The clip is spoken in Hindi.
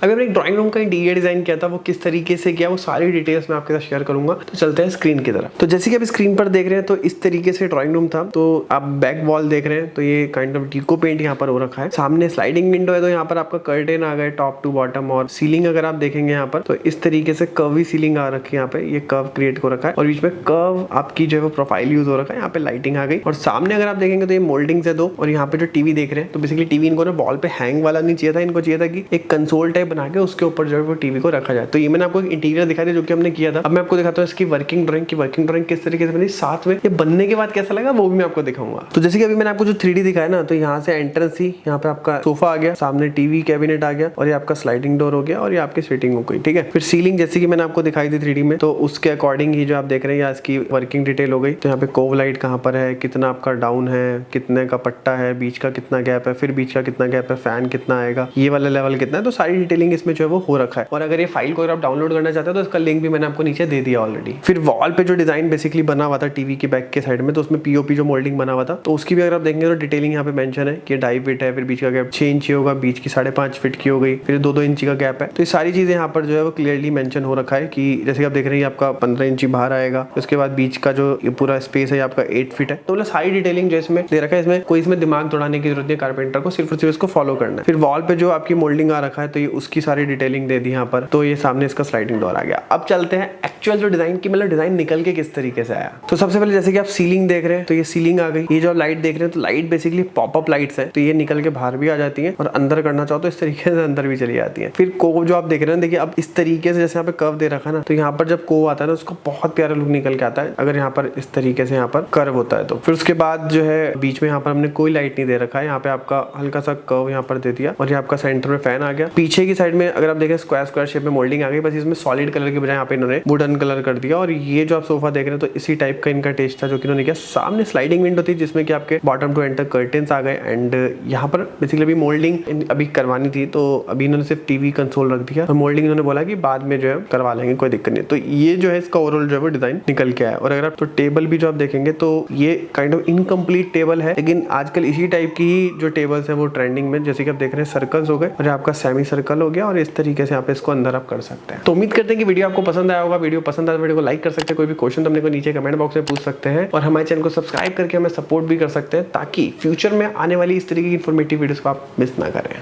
अभी मैंने एक ड्राइंग रूम का इंटीरियर डिजाइन किया था, वो किस तरीके से किया वो सारी डिटेल्स मैं आपके साथ शेयर करूंगा। तो चलते हैं स्क्रीन की तरफ। तो जैसे कि आप स्क्रीन पर देख रहे हैं तो इस तरीके से ड्राइंग रूम था। तो आप बैक वॉल देख रहे हैं तो ये काइंड ऑफ डीको पेंट यहाँ पर हो रखा है। सामने स्लाइडिंग विंडो है तो यहाँ पर आपका कर्टेन आ गए टॉप टू बॉटम। और सीलिंग अगर आप देखेंगे यहाँ पर तो इस तरीके से कर्वी सीलिंग आ रखी है। यहाँ पे ये कर्व क्रिएट हो रखा है और बीच में कर्व आपकी जो है वो प्रोफाइल यूज हो रखा है। यहाँ पे लाइटिंग आ गई और सामने अगर आप देखेंगे तो ये मोल्डिंग्स है दो। और यहाँ पे जो टीवी देख रहे हैं तो बेसिकली टीवी इनको ना वॉल पे हैंग वाला नहीं चाहिए था, इनको चाहिए था कि एक कंसोल टाइप बना के उसके ऊपर जो है वो टीवी को रखा जाए। तो ये मैंने आपको एक इंटीरियर दिखा दिया जो कि हमने किया था। अब मैं आपको दिखाता हूँ इसकी वर्किंग ड्राइंग किस तरीके से बनी, साथ में ये बनने के बाद कैसा लगा वो भी मैं आपको दिखाऊंगा। तो जैसे कि अभी मैंने आपको जो 3D दिखाया ना, तो यहाँ से एंट्रेंस थी, यहाँ पे आपका सोफा आ गया, सामने टीवी कैबिनेट आ गया और ये आपका स्लाइडिंग डोर हो गया और ये आपकी सीटिंग हो गई। ठीक है, फिर सीलिंग जैसे कि मैंने आपको दिखाई थी 3D में, तो उसके अकॉर्डिंग ही जो आप देख रहे हैं इसकी वर्किंग डिटेल हो गई। तो यहाँ पे कोव लाइट कहाँ पर है, कितना आपका डाउन है, कितने का पट्टा है, बीच का कितना गैप है, फिर बीच का कितना गैप है, फैन कितना आएगा, ये वाला लेवल कितना है। तो सारी डिटेलिंग इसमें जो है वो हो रखा है। और अगर ये फाइल को अगर आप डाउनलोड करना चाहते हो तो इसका लिंक भी मैंने आपको नीचे दे दिया ऑलरेडी। फिर वॉल पे जो डिजाइन बेसिकली बना हुआ था टीवी के बैक के साइड में, तो उसमें पीओपी जो मोल्डिंग बना हुआ था, तो उसकी भी अगर आप देखेंगे तो डिटेलिंग यहाँ पे मेंशन है कि 2.5 फीट है, फिर बीच का गैप 6 इंच होगा, बीच की 5.5 फीट की हो गई, फिर 2-2 इंच का गैप है। तो ये सारी चीजें यहाँ पर जो है वो क्लियरली मेंशन हो रखा है कि जैसे आप देख रहे हैं आपका 15 इंची बाहर आएगा, उसके बाद बीच का जो ये पूरा स्पेस है आपका 8 फीट है। तो मतलब सारी डिटेलिंग जो इसमें दे रखा है, इसमें कोई इसमें दिमाग दौड़ाने की जरूरत नहीं है कारपेंटर को, सिर्फ और सिर्फ इसको फॉलो करना है। फिर वॉल पे जो आपकी मोल्डिंग आ रखा है तो ये उसकी सारी डिटेलिंग दे दी यहाँ पर। तो ये सामने इसका स्लाइडिंग डोर आ गया। अब चलते हैं एक्चुअल जो डिजाइन की मतलब डिजाइन निकल के किस तरीके से आया। तो सबसे पहले जैसे कि आप सीलिंग देख रहे हैं तो ये सीलिंग आ गई। ये जो लाइट देख रहे हैं तो लाइट बेसिकली पॉपअप लाइट्स है, तो ये निकल के बाहर भी आ जाती है और अंदर करना चाहो तो इस तरीके से अंदर भी चली जाती है। फिर कोव जो आप देख रहे हैं, देखिए अब इस तरीके से जैसे यहाँ पे कर्व दे रखा है ना, तो यहाँ पर जब कोव आता है ना उसका बहुत प्यारा लुक निकल के आता है अगर यहाँ पर इस तरीके से यहाँ पर कर्व होता है तो। फिर उसके बाद जो है बीच में यहाँ पर हमने कोई लाइट नहीं दे रखा है, यहाँ पे आपका हल्का सा कर्व यहाँ पर दे दिया और ये आपका सेंटर में फैन आ गया। पीछे की साइड में अगर आप देखें स्क्वायर शेप में मोल्डिंग आ गई, बस इसमें सॉलिड कलर के बजाय यहाँ पे इन्होंने वुडन कलर कर दिया। और ये जो आप सोफा देख रहे हैं तो इसी टाइप का इनका टेस्ट था जो कि इन्होंने किया। सामने स्लाइडिंग विंडो थी जिसमें कि आपके बॉटम टू एंटर कर्टेन्स आ गए एंड यहाँ पर बेसिकली अभी मोल्डिंग अभी करवानी थी, तो अभी इन्होंने सिर्फ टीवी कंसोल रख दिया और मोल्डिंग इन्होंने बोला कि बाद में जो है करवा लेंगे, कोई दिक्कत नहीं। तो ये जो है इसका ओवरऑल जो है वो डिजाइन निकल के आया। और अगर आप तो टेबल भी जो आप देखेंगे तो ये काइंड ऑफ इनकम्प्लीट टेबल है, लेकिन आजकल इसी टाइप की ही जो टेबल्स है वो ट्रेंडिंग में, जैसे कि आप देख रहे हैं सर्कल्स हो गए और आपका सेमी सर्कल हो गया और इस तरीके से आप इसको अंदर आप कर सकते हैं। तो उम्मीद करते हैं कि वीडियो आपको पसंद आया होगा। वीडियो पसंद आया तो वीडियो को लाइक कर सकते हैं, कोई भी क्वेश्चन तो अपने को नीचे कमेंट बॉक्स में पूछ सकते हैं और हमारे चैनल को सब्सक्राइब करके हमें सपोर्ट भी कर सकते हैं ताकि फ्यूचर में आने वाली इस तरीके की इन्फॉर्मेटिव वीडियोस को आप मिस ना करें।